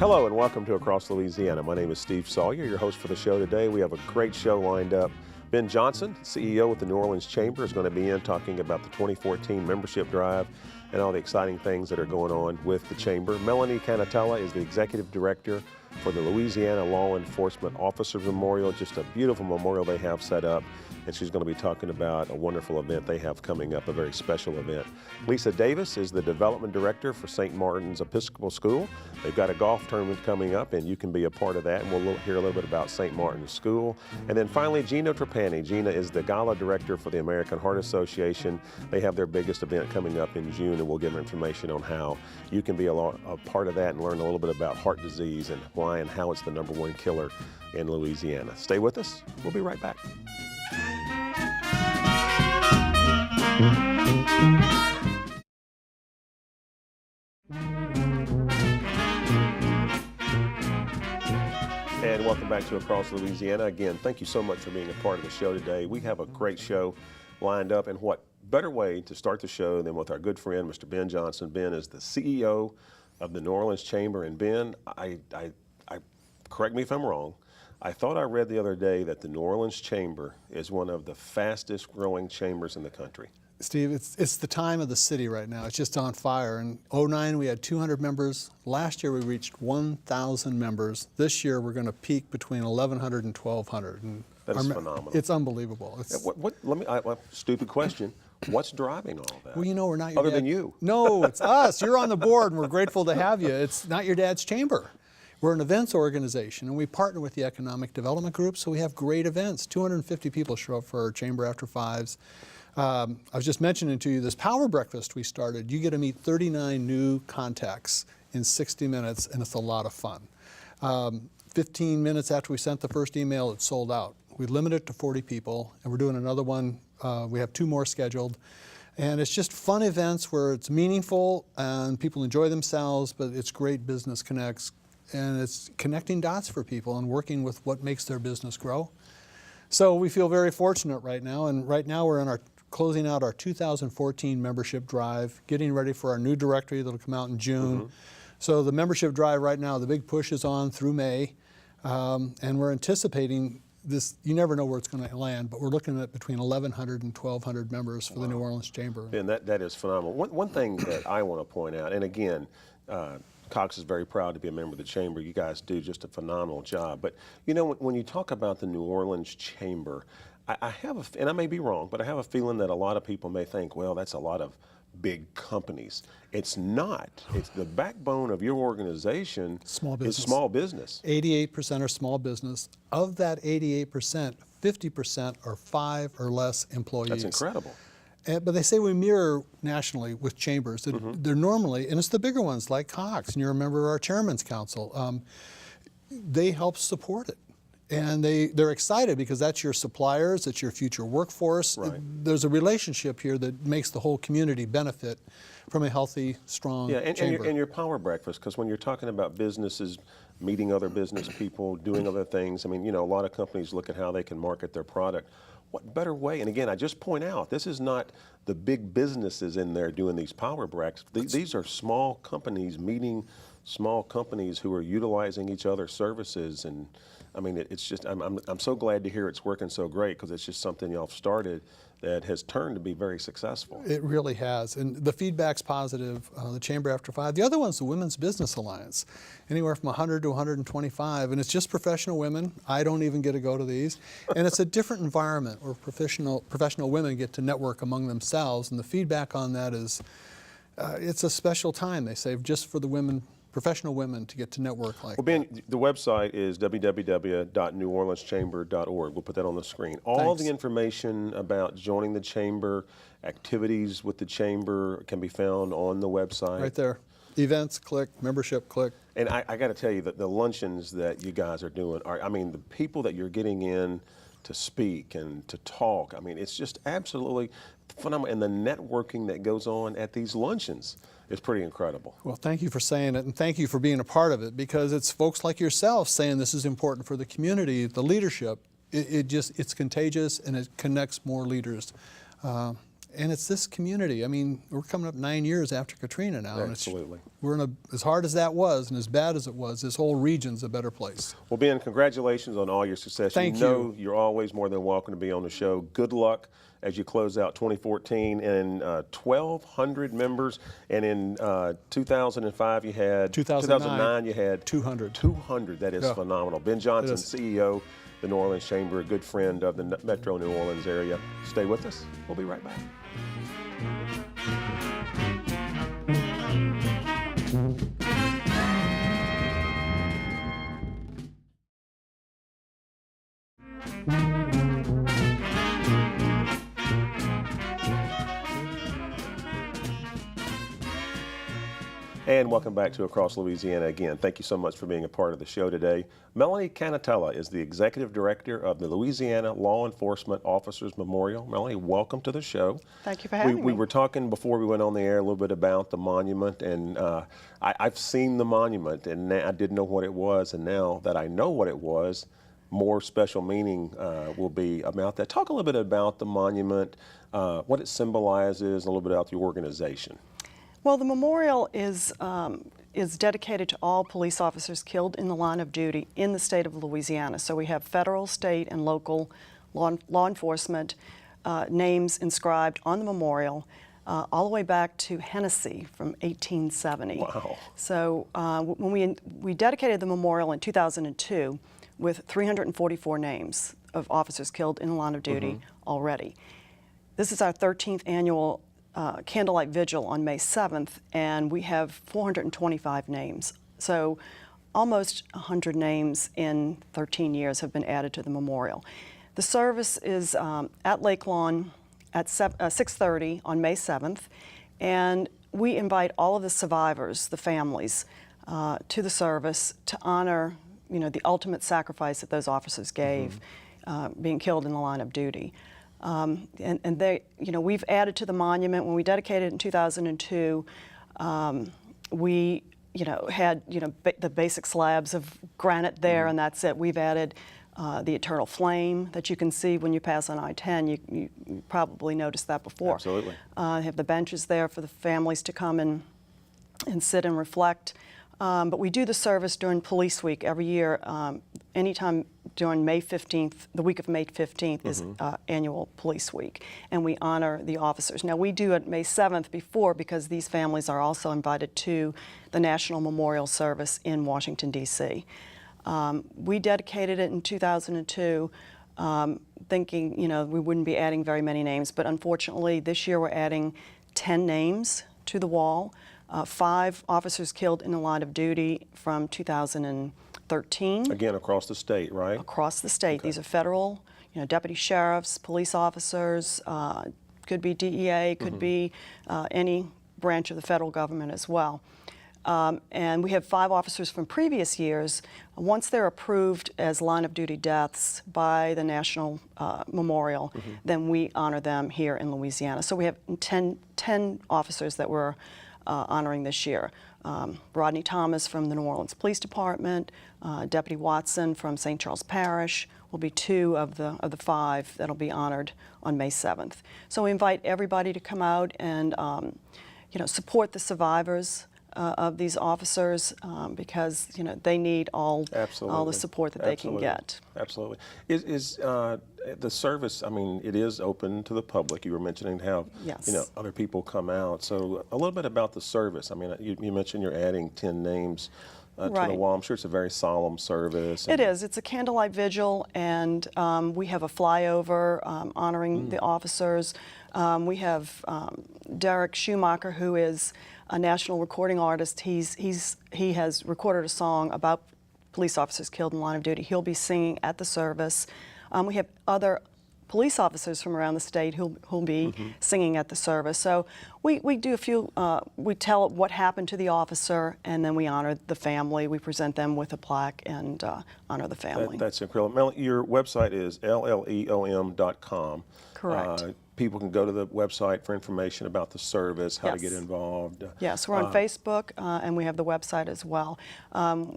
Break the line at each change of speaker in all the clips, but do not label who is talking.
Hello and welcome to Across Louisiana. My name is Steve Sawyer, your host for the show today. We have a great show lined up. Ben Johnson, CEO with the New Orleans Chamber, is going to be in talking about the 2014 membership drive and all the exciting things that are going on with the Chamber. Melanie Cannatella is the Executive Director for the Louisiana Law Enforcement Officers Memorial. Just a beautiful memorial they have set up, and she's going to be talking about a wonderful event they have coming up, a very special event. Lisa Davis is the Development Director for St. Martin's Episcopal School. They've got a golf tournament coming up, and you can be a part of that, and we'll hear a little bit about St. Martin's School. And then finally, Gina Trapani. Gina is the Gala Director for the American Heart Association. They have their biggest event coming up in June, and we'll give information on how you can be a part of that and learn a little bit about heart disease and why and how it's the #1 killer in Louisiana. Stay with us. We'll be right back. And welcome back to Across Louisiana. Again, thank you so much for being a part of the show today. We have a great show lined up, and what better way to start the show than with our good friend, Mr. Ben Johnson. Ben is the CEO of the New Orleans Chamber, and Ben, I correct me if I'm wrong, I thought I read the other day that the New Orleans Chamber is one of the fastest growing chambers in the country.
Steve, it's the time of the city right now. It's just on fire. In 2009, we had 200 members. Last year, we reached 1,000 members. This year, we're going to peak between 1,100 and 1,200. And
that's phenomenal.
It's unbelievable.
Stupid question. What's driving all that?
Well, you know, we're not your
Other than you.
No, it's us. You're on the board, and we're grateful to have you. It's not your dad's chamber. We're an events organization, and we partner with the Economic Development Group, so we have great events. 250 people show up for our Chamber After Fives. I was just mentioning to you this power breakfast we started. You get to meet 39 new contacts in 60 minutes, and it's a lot of fun. 15 minutes after we sent the first email, it's sold out. We limit it to 40 people, and we're doing another one. We have 2 more scheduled. And it's just fun events where it's meaningful and people enjoy themselves, but it's great business connects. And it's connecting dots for people and working with what makes their business grow. So we feel very fortunate right now, and right now we're in our closing out our 2014 membership drive, getting ready for our new directory that'll come out in June. Mm-hmm. So the membership drive right now, the big push is on through May, and we're anticipating this. You never know where it's going to land, but we're looking at between 1,100 and 1,200 members for the New Orleans Chamber.
And that is phenomenal. One thing that I want to point out, and again, Cox is very proud to be a member of the Chamber. You guys do just a phenomenal job. But, you know, when you talk about the New Orleans Chamber, I have, and I may be wrong, but I have a feeling that a lot of people may think, well, that's a lot of big companies. It's not. It's the backbone of your organization is small business.
88% are small business. Of that 88%, 50% are 5 or less employees.
That's incredible.
But they say we mirror nationally with chambers. They're normally, and it's the bigger ones like Cox, and you're a member of our Chairman's Council. They help support it. And they're excited because that's your suppliers, it's your future workforce.
Right.
There's a relationship here that makes the whole community benefit from a healthy, strong chamber.
And your power breakfast, because when you're talking about businesses, meeting other business people, doing other things, I mean, you know, a lot of companies look at how they can market their product. What better way? And again, I just point out, this is not the big businesses in there doing these power breaks. These are small companies meeting small companies who are utilizing each other's services. And I mean, it's just, I'm so glad to hear it's working so great, because it's just something y'all have started that has turned to be very successful.
It really has, and the feedback's positive. The Chamber After 5. The other one's the Women's Business Alliance, anywhere from 100 to 125, and it's just professional women. I don't even get to go to these, and it's a different environment where professional women get to network among themselves, and the feedback on that is, it's a special time, they say, just for the women. Professional women to get to network like that.
Well, Ben, the website is www.neworleanschamber.org. We'll put that on the screen. All the information about joining the Chamber, activities with the Chamber can be found on the website.
Right there. Events, click. Membership, click.
And I got to tell you that the luncheons that you guys are doing are, I mean, the people that you're getting in to speak and to talk, I mean, it's just absolutely phenomenal. And the networking that goes on at these luncheons is pretty incredible.
Well, thank you for saying it, and thank you for being a part of it, because it's folks like yourself saying this is important for the community, the leadership. It's contagious, and it connects more leaders. And it's this community. I mean, we're coming up 9 years after Katrina now.
Absolutely.
And as hard as that was and as bad as it was, this whole region's a better place.
Well, Ben, congratulations on all your success.
Thank
you.
you.
You're always more than welcome to be on the show. Good luck as you close out 2014 and 1,200 members. And in 2005 you had 2009 you had
200.
200. That is phenomenal. Ben Johnson, CEO, the New Orleans Chamber, a good friend of the Metro New Orleans area. Stay with us. We'll be right back. And welcome back to Across Louisiana again. Thank you so much for being a part of the show today. Melanie Cannatella is the Executive Director of the Louisiana Law Enforcement Officers Memorial. Melanie, welcome to the show.
Thank you for having me.
We were talking before we went on the air a little bit about the monument, and I've seen the monument, and I didn't know what it was, and now that I know what it was, more special meaning will be about that. Talk a little bit about the monument, what it symbolizes, and a little bit about the organization.
Well, the memorial is dedicated to all police officers killed in the line of duty in the state of Louisiana. So we have federal, state, and local law enforcement names inscribed on the memorial all the way back to Hennessy from 1870.
Wow.
So when we dedicated the memorial in 2002 with 344 names of officers killed in the line of duty already. This is our 13th annual candlelight vigil on May 7th, and we have 425 names. So almost 100 names in 13 years have been added to the memorial. The service is at Lake Lawn at 6:30 on May 7th, and we invite all of the survivors, the families, to the service to honor, the ultimate sacrifice that those officers gave, being killed in the line of duty. And they, we've added to the monument. When we dedicated it in 2002, we, had, the basic slabs of granite there, and that's it. We've added the eternal flame that you can see when you pass on I-10. You probably noticed that before.
Absolutely.
Have the benches there for the families to come and sit and reflect. But we do the service during Police Week every year. Anytime during May 15th, the week of May 15th is annual Police Week, and we honor the officers. Now, we do it May 7th before because these families are also invited to the National Memorial Service in Washington, D.C. We dedicated it in 2002 thinking, we wouldn't be adding very many names, but unfortunately this year we're adding 10 names to the wall. 5 officers killed in the line of duty from 2013. Again,
across the state, right?
Across the state. Okay. These are federal, deputy sheriffs, police officers, could be DEA, could be any branch of the federal government as well. And we have 5 officers from previous years. Once they're approved as line of duty deaths by the National Memorial, then we honor them here in Louisiana. So we have 10 officers that we're honoring this year. Rodney Thomas from the New Orleans Police Department, Deputy Watson from St. Charles Parish will be 2 of the 5 that'll be honored on May 7th. So we invite everybody to come out and support the survivors of these officers because they need all the support that they can get.
Absolutely. Is the service, it is open to the public. You were mentioning how other people come out. So a little bit about the service. You mentioned you're adding 10 names to the wall. I'm sure it's a very solemn service.
It is. It's a candlelight vigil, and we have a flyover honoring the officers. We have Derek Schumacher, who is a national recording artist. He has recorded a song about police officers killed in the line of duty. He'll be singing at the service. We have other police officers from around the state who'll be singing at the service. So we do a few, we tell what happened to the officer, and then we honor the family. We present them with a plaque and honor the family.
That's incredible. Melanie, your website is lleom.com.
Correct.
People can go to the website for information about the service, how to get involved.
Yes, we're on Facebook, and we have the website as well.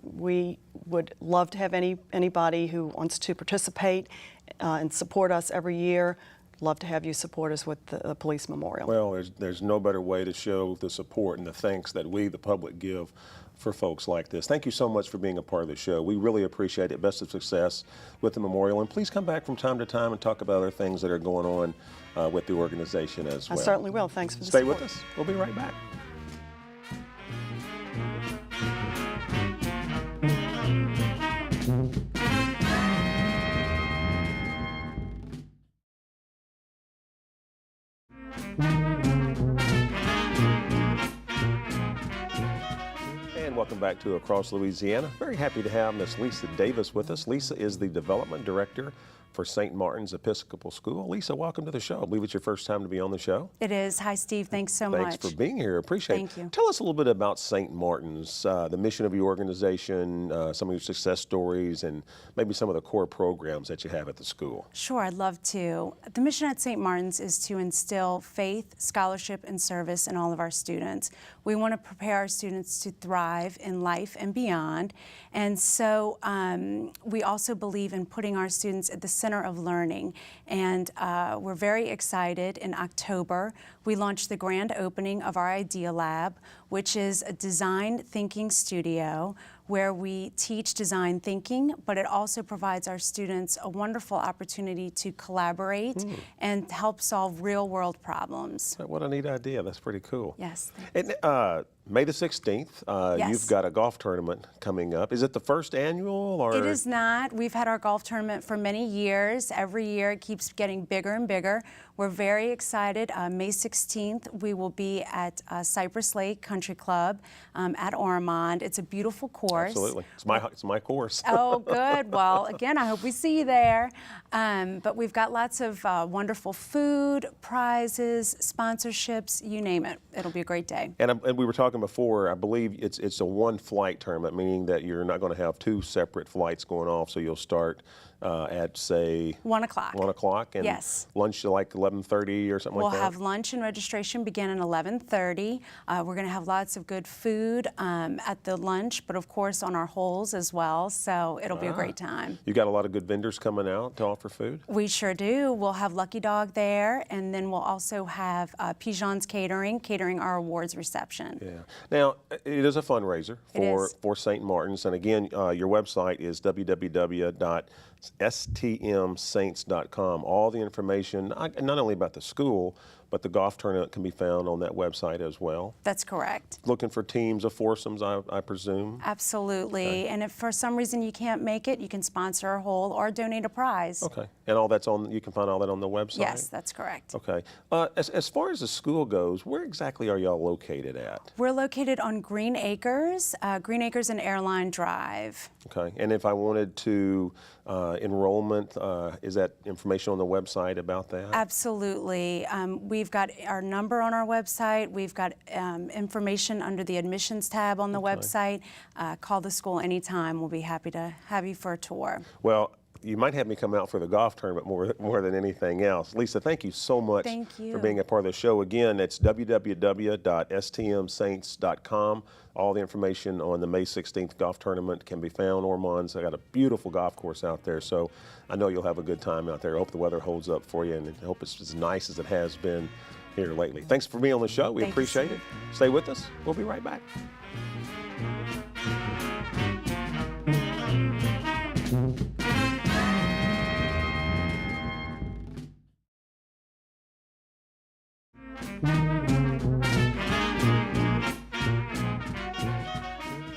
We would love to have anybody who wants to participate and support us every year love to have you support us with the Police Memorial.
Well, there's no better way to show the support and the thanks that we, the public, give for folks like this. Thank you so much for being a part of the show. We really appreciate it. Best of success with the memorial. And please come back from time to time and talk about other things that are going on with the organization as well.
I certainly will. Thanks for the
Stay
support.
with us. We'll be right back. And welcome back to Across Louisiana. Very happy to have Miss Lisa Davis with us. Lisa is the Development Director for St. Martin's Episcopal School. Lisa, welcome to the show. I believe it's your first time to be on the show.
It is. Hi, Steve. Thanks so much.
Thanks for being here. Appreciate it.
Thank you.
Tell us a little bit about St. Martin's, the mission of your organization, some of your success stories, and maybe some of the core programs that you have at the school.
Sure, I'd love to. The mission at St. Martin's is to instill faith, scholarship, and service in all of our students. We want to prepare our students to thrive in life and beyond. And so we also believe in putting our students at the center of learning. And we're very excited. In October, we launched the grand opening of our Idea Lab, which is a design thinking studio where we teach design thinking, but it also provides our students a wonderful opportunity to collaborate and help solve real-world problems.
What a neat idea. That's pretty cool.
Yes.
And May the 16th,
Yes.
you've got a golf tournament coming up. Is it the first annual? Or?
It is not. We've had our golf tournament for many years. Every year it keeps getting bigger and bigger. We're very excited. May 16th, we will be at Cypress Lake Country Club at Ormond. It's a beautiful course.
Absolutely. It's my course.
Oh, good. Well, again, I hope we see you there. But we've got lots of wonderful food, prizes, sponsorships, you name it. It'll be a great day.
And we were talking before, I believe it's a one-flight tournament, meaning that you're not going to have two separate flights going off, so you'll start at, say...
1 o'clock.
1 o'clock? And
yes.
Lunch like 11:30 or something like that?
We'll have lunch and registration begin at 11:30. We're going to have lots of good food at the lunch, but of course on our holes as well, so it'll be a great time.
You got a lot of good vendors coming out to offer food?
We sure do. We'll have Lucky Dog there, and then we'll also have Pigeon's catering our awards reception.
Yeah. Now, it is a fundraiser for St. Martin's, and again, your website is www.stmsaints.com. All the information, not only about the school, but the golf tournament can be found on that website as well.
That's correct.
Looking for teams of foursomes, I presume?
Absolutely. Okay. And if for some reason you can't make it, you can sponsor a hole or donate a prize.
Okay. And all that's you can find all that on the website?
Yes, that's correct.
Okay. As far as the school goes, where exactly are y'all located at?
We're located on Green Acres and Airline Drive.
Okay. And if I wanted to enrollment, is that information on the website about that?
Absolutely. We've got our number on our website. We've got information under the admissions tab on the website. Call the school anytime. We'll be happy to have you for a tour.
Well, you might have me come out for the golf tournament more than anything else. Lisa, thank you so much for being a part of the show. Again, it's www.stmsaints.com. All the information on the May 16th golf tournament can be found. Ormond's got a beautiful golf course out there, so I know you'll have a good time out there. I hope the weather holds up for you, and I hope it's as nice as it has been here lately. Thanks for being on the show. We appreciate it. Stay with us. We'll be right back.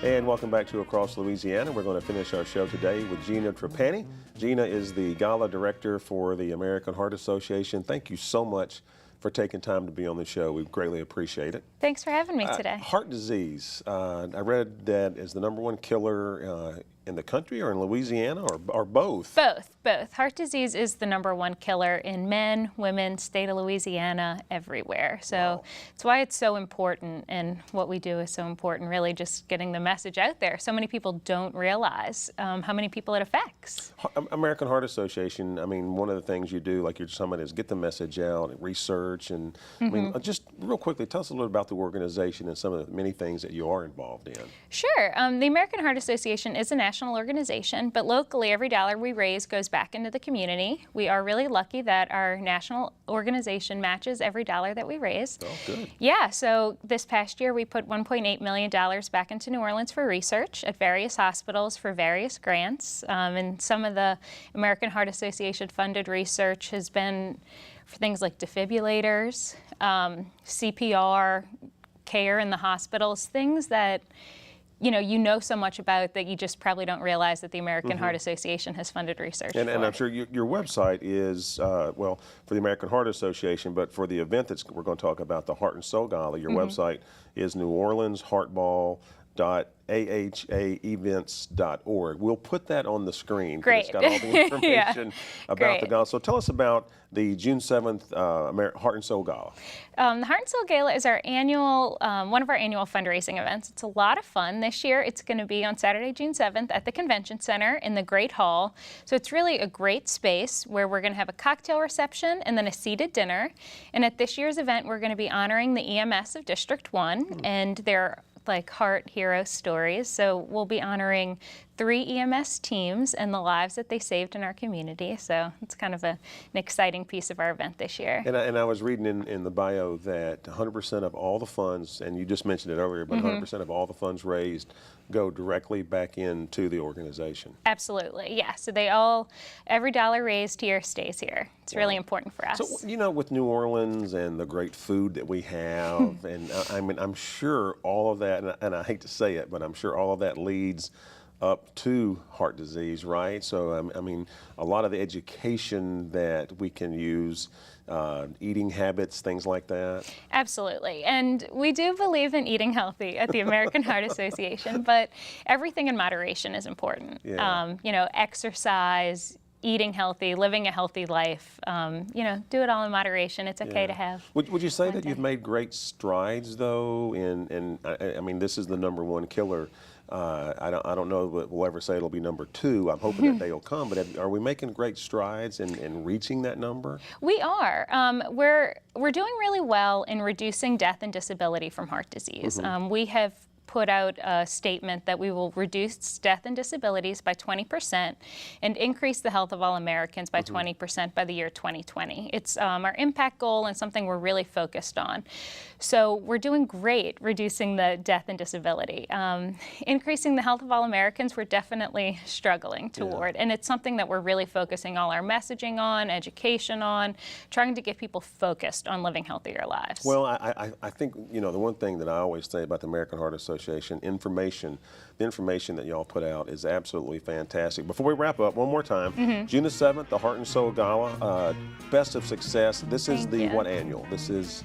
And welcome back to Across Louisiana. We're going to finish our show today with Gina Trapani. Gina is the Gala Director for the American Heart Association. Thank you so much for taking time to be on the show. We greatly appreciate it.
Thanks for having me today.
Heart disease, I read that is the #1 killer in the country or in Louisiana or both?
Both. Heart disease is the #1 killer in men, women, state of Louisiana, everywhere. So it's why it's so important, and what we do is so important, really just getting the message out there. So many people don't realize how many people it affects.
American Heart Association, I mean, one of the things you do, like you're somebody, is get the message out and research. And I mean, just real quickly, tell us a little about the organization and some of the many things that you are involved in.
Sure. The American Heart Association is a national national organization, but locally, every dollar we raise goes back into the community. We are really lucky that our national organization matches every dollar that we raise.
Oh, good.
Yeah, so this past year we put $1.8 million back into New Orleans for research at various hospitals for various grants. And some of the American Heart Association funded research has been for things like defibrillators, CPR, care in the hospitals, things that you know so much about that you just probably don't realize that the American Heart Association has funded research
And
for.
I'm sure your website is, well, for the American Heart Association, but for the event that we're going to talk about, the Heart and Soul Gala, your website is neworleansheartball.ahaevents.org. We'll put that on the screen.
Great.
It's got all the information about
Great.
the Gala. So tell us about the June 7th Heart and Soul Gala.
The Heart and Soul Gala is our annual, one of our annual fundraising events. It's a lot of fun. This year it's going to be on Saturday, June 7th at the Convention Center in the Great Hall. So it's really a great space where we're going to have a cocktail reception and then a seated dinner. And at this year's event, we're going to be honoring the EMS of District 1 and their heart hero stories. So we'll be honoring 3 EMS teams and the lives that they saved in our community. So it's kind of an exciting piece of our event this year.
And I was reading in the bio that 100% of all the funds, and you just mentioned it earlier, but 100% of all the funds raised go directly back into the organization.
Absolutely, yeah. So every dollar raised here stays here. It's really important for us.
So, with New Orleans and the great food that we have, and I'm sure all of that, and I hate to say it, but I'm sure all of that leads up to heart disease, right? So, a lot of the education that we can use, eating habits, things like that.
Absolutely. And we do believe in eating healthy at the American Heart Association, but everything in moderation is important.
Yeah.
Exercise, eating healthy, living a healthy life, do it all in moderation. It's okay to have.
Would you say that you've made great strides, though, in this is the #1 killer. I don't know that we'll ever say it'll be #2. I'm hoping that day will come, but are we making great strides in reaching that number?
We are. We're doing really well in reducing death and disability from heart disease. We have put out a statement that we will reduce death and disabilities by 20% and increase the health of all Americans by 20% by the year 2020. It's our impact goal and something we're really focused on. So we're doing great reducing the death and disability. Increasing the health of all Americans, we're definitely struggling toward. And it's something that we're really focusing all our messaging on, education on, trying to get people focused on living healthier lives.
Well, I think, the one thing that I always say about the American Heart Association, the information that y'all put out is absolutely fantastic. Before we wrap up, one more time, June the 7th, the Heart and Soul Gala, best of success. This is what annual? This is...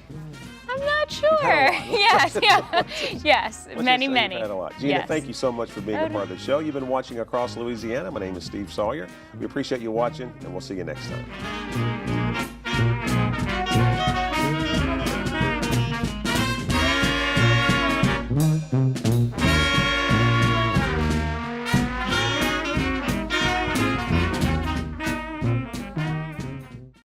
I'm not sure. Yes, yes, many.
You've had a lot. Gina,
yes.
Thank you so much for being a part of the show. You've been watching Across Louisiana. My name is Steve Sawyer. We appreciate you watching, and we'll see you next time.